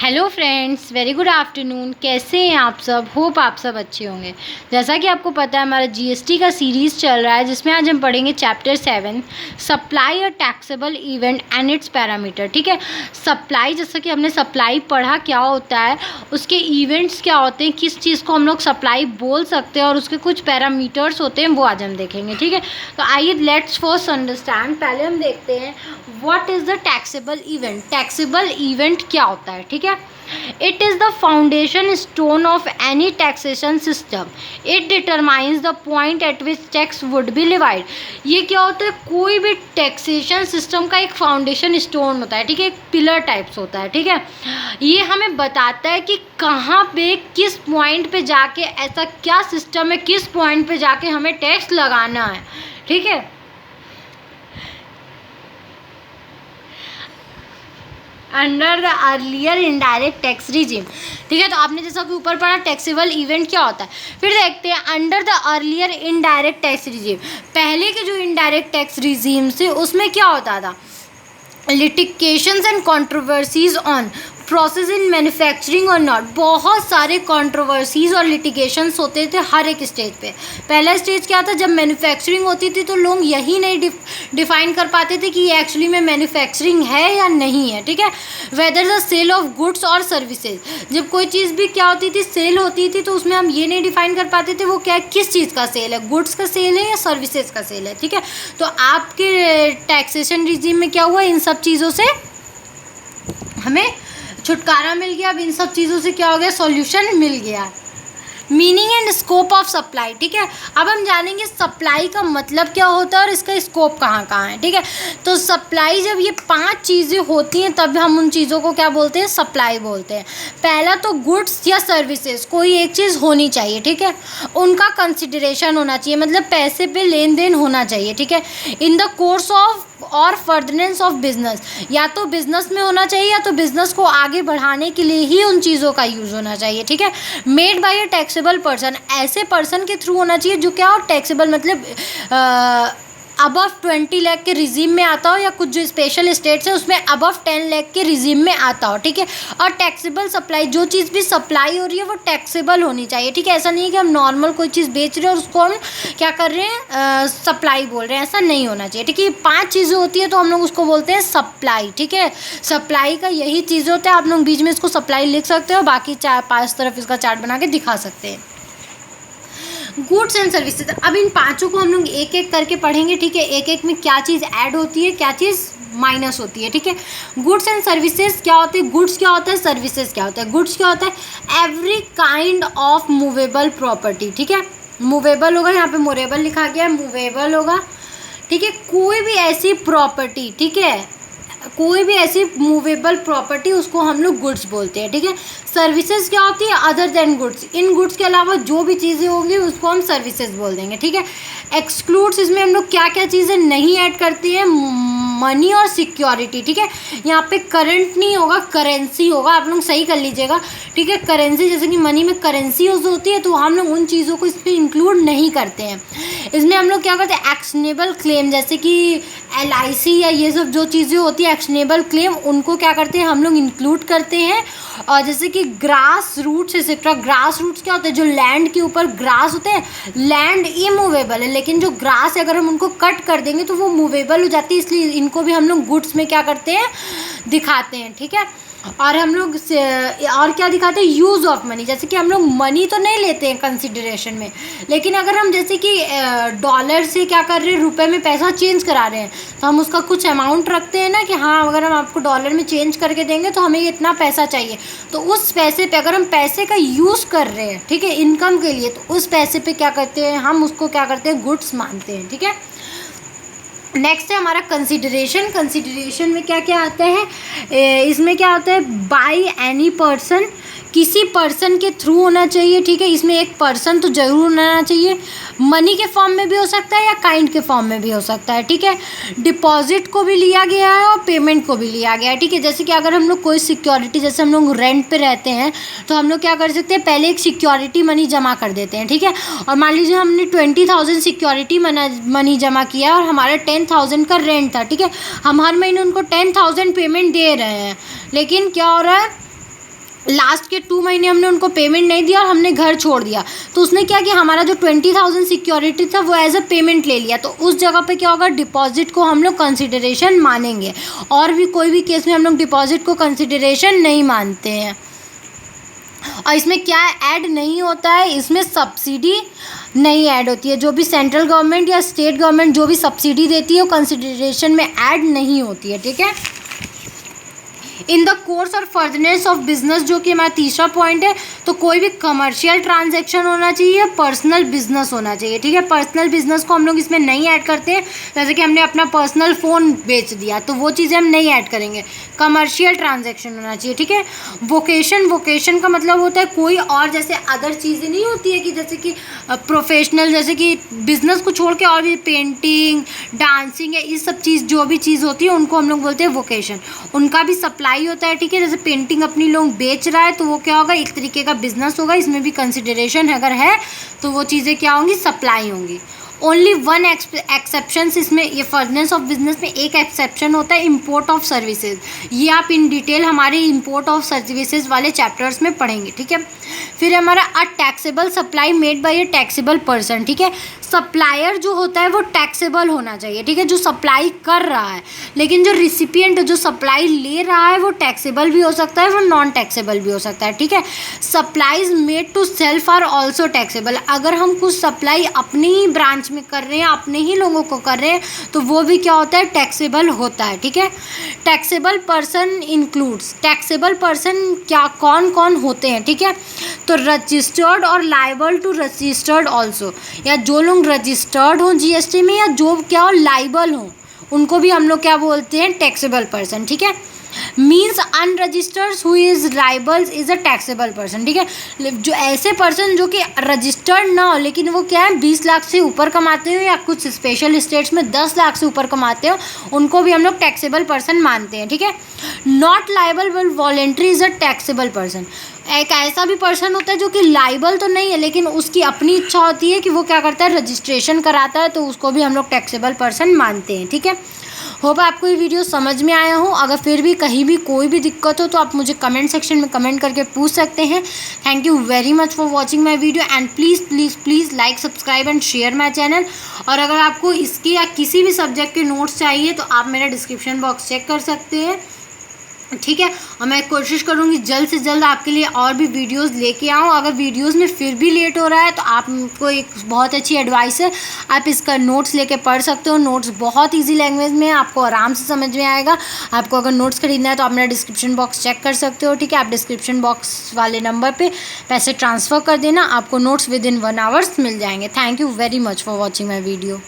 Hello friends, very good afternoon. कैसे हैं आप सब? होप आप सब अच्छे होंगे। जैसा कि आपको पता है, हमारा जीएसटी का सीरीज़ चल रहा है, जिसमें आज हम पढ़ेंगे चैप्टर 7 सप्लाई और taxable event and it's parameter. ठीक है, सप्लाई, जैसा कि हमने सप्लाई पढ़ा क्या होता है, उसके इवेंट्स क्या होते हैं, किस चीज़ को हम लोग सप्लाई बोल सकते हैं और उसके कुछ पैरामीटर्स होते हैं, वो आज हम देखेंगे। ठीक है, तो आइए लेट्स फर्स्ट अंडरस्टैंड। पहले हम देखते हैं what is the taxable event. Taxable event क्या होता है? ठीक है, it is the foundation stone of any taxation system. It determines the point at which tax would be levied. ये क्या होता है? कोई भी टैक्सेशन सिस्टम का एक फाउंडेशन स्टोन होता है। ठीक है, एक पिलर टाइप्स होता है। ठीक है, ये हमें बताता है कि कहाँ पे, किस पॉइंट पे जाके, ऐसा क्या सिस्टम है, किस पॉइंट पे जाके हमें टैक्स लगाना है। ठीक है, under the earlier indirect tax regime. ठीक है, तो आपने जैसा कि ऊपर पढ़ा टैक्सेबल इवेंट क्या होता है। फिर देखते हैं under the earlier indirect tax regime. पहले के जो इनडायरेक्ट टैक्स रिजीम से उसमें क्या होता था? Litigations and controversies on process in manufacturing और नॉट। बहुत सारे कंट्रोवर्सीज और लिटिगेशंस होते थे हर एक स्टेज पे। पहला स्टेज क्या था? जब मैन्युफैक्चरिंग होती थी तो लोग यही नहीं डिफाइन कर पाते थे कि ये एक्चुअली में मैन्युफैक्चरिंग है या नहीं है। ठीक है, whether the sale of goods और सर्विसेज। जब कोई चीज़ भी क्या होती थी, सेल होती थी, तो उसमें हम ये नहीं डिफाइन कर पाते थे वो क्या, किस चीज़ का सेल है, गुड्स का सेल है या सर्विसेज का सेल है। ठीक है, तो आपके टैक्सेशन रिजीम में क्या हुआ, इन सब चीज़ों से हमें छुटकारा मिल गया। अब इन सब चीज़ों से क्या हो गया, सॉल्यूशन मिल गया। Meaning and scope of supply. ठीक है, अब हम जानेंगे सप्लाई का मतलब क्या होता है और इसका स्कोप कहाँ कहाँ है। ठीक है, तो सप्लाई, जब ये 5 चीज़ें होती हैं तब हम उन चीज़ों को क्या बोलते हैं, सप्लाई बोलते हैं। पहला तो गुड्स या सर्विसेज, कोई एक चीज़ होनी चाहिए। ठीक है, उनका कंसिडरेशन होना चाहिए, मतलब पैसे पे लेन देन होना चाहिए। ठीक है, इन द कोर्स ऑफ और फर्दरेंस ऑफ बिजनेस, या तो बिजनेस में होना चाहिए या तो बिजनेस को आगे बढ़ाने के लिए ही उन चीज़ों का यूज़ होना चाहिए। ठीक है, made by a taxable person, ऐसे पर्सन के थ्रू होना चाहिए जो क्या हो, टैक्सेबल मतलब अबव 20 लाख के रिजीम में आता हो, या कुछ जो स्पेशल स्टेट्स है उसमें अबव 10 लाख के रिजीम में आता हो। ठीक है, और टैक्सेबल सप्लाई, जो चीज़ भी सप्लाई हो रही है वो टैक्सेबल होनी चाहिए। ठीक है, ऐसा नहीं है कि हम नॉर्मल कोई चीज़ बेच रहे हैं और उसको हम क्या कर रहे हैं, सप्लाई बोल रहे हैं, ऐसा नहीं होना चाहिए। ठीक है, ये 5 चीज़ें होती है तो हम लोग उसको बोलते हैं सप्लाई। ठीक है, सप्लाई का यही चीज़ होता है। आप लोग बीच में इसको सप्लाई लिख सकते हो, बाकी 4-5 तरफ इसका चार्ट बना के दिखा सकते हैं। गुड्स एंड सर्विसेज, अब इन 5 को हम लोग एक एक करके पढ़ेंगे। ठीक है, एक एक में क्या चीज़ ऐड होती है, क्या चीज़ माइनस होती है। ठीक है, गुड्स एंड सर्विसेज क्या होती है, गुड्स क्या होता है, सर्विसेज क्या होता है। गुड्स क्या होता है, every kind of movable property. ठीक है, मूवेबल होगा, यहाँ पे मोरेबल लिखा गया है, मूवेबल होगा। ठीक है, कोई भी ऐसी प्रॉपर्टी, ठीक है, कोई भी ऐसी मूवेबल प्रॉपर्टी, उसको हम लोग गुड्स बोलते हैं। ठीक है, सर्विसेज क्या होती है, अदर देन गुड्स, इन गुड्स के अलावा जो भी चीज़ें होंगी उसको हम सर्विसेज बोल देंगे। ठीक है, एक्सक्लूड्स, इसमें हम लोग क्या क्या चीज़ें नहीं ऐड करते हैं, मनी और सिक्योरिटी। ठीक है, यहाँ पे करंट नहीं होगा, करेंसी होगा, आप लोग सही कर लीजिएगा। ठीक है, करेंसी, जैसे कि मनी में करेंसी यूज होती है तो हम लोग उन चीज़ों को इसमें इंक्लूड नहीं करते हैं। इसमें हम लोग क्या करते हैं, एक्शनेबल क्लेम, जैसे कि LIC या ये सब जो चीज़ें होती है एक्शनेबल क्लेम, उनको क्या करते हैं, हम लोग इंक्लूड करते हैं। और जैसे कि grass roots etcetera, grass roots क्या होते हैं, जो लैंड के ऊपर ग्रास होते हैं, लैंड इमूवेबल है, लेकिन जो ग्रास है अगर हम उनको कट कर देंगे तो वो मूवेबल हो जाती है, इसलिए इनको भी हम लोग गुड्स में क्या करते हैं, दिखाते हैं। ठीक है, और हम लोग और क्या दिखाते हैं, यूज़ ऑफ मनी, जैसे कि हम लोग मनी तो नहीं लेते हैं कंसिडरेशन में, लेकिन अगर हम जैसे कि डॉलर से क्या कर रहे हैं, रुपए में पैसा चेंज करा रहे हैं, तो हम उसका कुछ अमाउंट रखते हैं ना कि हाँ, अगर हम आपको डॉलर में चेंज करके देंगे तो हमें इतना पैसा चाहिए, तो उस पैसे पे अगर हम पैसे का यूज़ कर रहे हैं, ठीक है, इनकम के लिए, तो उस पैसे पे क्या करते हैं, हम उसको क्या करते हैं, गुड्स मानते हैं। ठीक है, नेक्स्ट है हमारा कंसिडरेशन। कंसिडरेशन में क्या क्या आता है, इसमें क्या होता है, बाय एनी पर्सन, किसी पर्सन के थ्रू होना चाहिए। ठीक है, इसमें एक पर्सन तो जरूर होना चाहिए, मनी के फॉर्म में भी हो सकता है या काइंड के फॉर्म में भी हो सकता है। ठीक है, डिपॉजिट को भी लिया गया है और पेमेंट को भी लिया गया है। ठीक है, जैसे कि अगर हम लोग कोई सिक्योरिटी, जैसे हम लोग रेंट पे रहते हैं तो हम लोग क्या कर सकते हैं, पहले एक सिक्योरिटी मनी जमा कर देते हैं। ठीक है, और मान लीजिए हमने 20,000 सिक्योरिटी मनी जमा किया और हमारा 10,000 का रेंट था। ठीक है, हम हर महीने उनको 10,000 पेमेंट दे रहे हैं, लेकिन क्या हो रहा है, लास्ट के 2 महीने हमने उनको पेमेंट नहीं दिया और हमने घर छोड़ दिया, तो उसने क्या किया, हमारा जो 20,000 सिक्योरिटी था वो एज अ पेमेंट ले लिया, तो उस जगह पे क्या होगा, डिपॉजिट को हम लोग कंसिडरेशन मानेंगे। और भी कोई भी केस में हम लोग डिपॉजिट को कंसिडरेशन नहीं मानते हैं। और इसमें क्या ऐड नहीं होता है, इसमें सब्सिडी नहीं ऐड होती है। जो भी सेंट्रल गवर्नमेंट या स्टेट गवर्नमेंट जो भी सब्सिडी देती है वो कंसिडरेशन में ऐड नहीं होती है, ठीक है। इन द कोर्स और फर्दरनेस ऑफ बिजनेस, जो कि हमारा तीसरा पॉइंट है, तो कोई भी कमर्शियल ट्रांजैक्शन होना चाहिए, पर्सनल बिजनेस होना चाहिए, ठीक है। पर्सनल बिजनेस को हम लोग इसमें नहीं ऐड करते हैं, जैसे कि हमने अपना पर्सनल फ़ोन बेच दिया तो वो चीज़ें हम नहीं ऐड करेंगे। कमर्शियल ट्रांजैक्शन होना चाहिए, ठीक है। वोकेशन का मतलब होता है कोई और, जैसे अदर चीज़ें नहीं होती है कि जैसे कि प्रोफेशनल, जैसे कि बिजनेस को छोड़ के और भी पेंटिंग, डांसिंग या ये सब चीज़ जो भी चीज़ होती है उनको हम लोग बोलते हैं वोकेशन। उनका भी सप्लाई होता है, ठीक है। जैसे पेंटिंग अपनी लोग बेच रहा है तो वो क्या होगा, एक तरीके का बिजनेस होगा, इसमें भी कंसिडरेशन अगर है तो वो चीज़ें क्या होंगी, सप्लाई होंगी। ओनली वन एक्सेप्शन इसमें, ये फर्दरनेस ऑफ बिजनेस में एक एक्सेप्शन होता है, इम्पोर्ट ऑफ सर्विसेज। ये आप इन डिटेल हमारे इम्पोर्ट ऑफ सर्विसेज वाले चैप्टर्स में पढ़ेंगे, ठीक है। फिर हमारा a taxable supply made by a taxable person, ठीक है। सप्लायर जो होता है वो टैक्सेबल होना चाहिए, ठीक है, जो सप्लाई कर रहा है। लेकिन जो रिसिपिएंट जो सप्लाई ले रहा है वो टैक्सेबल भी हो सकता है, वो नॉन टैक्सेबल भी हो सकता है, ठीक है। Supplies made to self are also taxable. अगर हम कुछ सप्लाई अपनी ही ब्रांच में कर रहे हैं, अपने ही लोगों को कर रहे हैं, तो वो भी क्या होता है, टैक्सेबल होता है, ठीक है। Taxable person includes, taxable person क्या कौन कौन होते हैं, ठीक है। तो रजिस्टर्ड और लाइबल टू रजिस्टर्ड ऑल्सो, या जो लोग रजिस्टर्ड हों जीएसटी में या जो क्या हो लाइबल हों, उनको भी हम लोग क्या बोलते हैं, टैक्सेबल पर्सन, ठीक है। Means unregistered who is liable is a taxable person, ठीक है। जो ऐसे पर्सन जो कि रजिस्टर्ड ना हो लेकिन वो क्या है 20 लाख से ऊपर कमाते हो या कुछ स्पेशल स्टेट्स में 10 लाख से ऊपर कमाते हो, उनको भी हम लोग टैक्सेबल पर्सन मानते हैं, ठीक है। Not liable but voluntary is a taxable person. एक ऐसा भी पर्सन होता है जो कि लाइबल तो नहीं है लेकिन उसकी अपनी इच्छा होती है कि वो क्या करता है, रजिस्ट्रेशन कराता है, तो उसको भी हम लोग टैक्सेबल पर्सन मानते हैं, ठीक है। होप आपको ये वीडियो समझ में आया हो। अगर फिर भी कहीं भी कोई भी दिक्कत हो तो आप मुझे कमेंट सेक्शन में कमेंट करके पूछ सकते हैं। Thank you very much for watching my video and please please please like, subscribe and share my channel. और अगर आपको इसके या किसी भी सब्जेक्ट के नोट्स चाहिए तो आप मेरा डिस्क्रिप्शन बॉक्स चेक कर सकते हैं, ठीक है। और मैं कोशिश करूँगी जल्द से जल्द आपके लिए और भी वीडियोस लेके आऊँ। अगर वीडियोस में फिर भी लेट हो रहा है तो आपको एक बहुत अच्छी एडवाइस है, आप इसका नोट्स लेके पढ़ सकते हो। नोट्स बहुत इजी लैंग्वेज में है, आपको आराम से समझ में आएगा। आपको अगर नोट्स खरीदना है तो आप मेरा डिस्क्रिप्शन बॉक्स चेक कर सकते हो, ठीक है। आप डिस्क्रिप्शन बॉक्स वाले नंबर पर पैसे ट्रांसफ़र कर देना, आपको नोट्स विद इन 1 आवर्स मिल जाएंगे। Thank you very much for watching my video.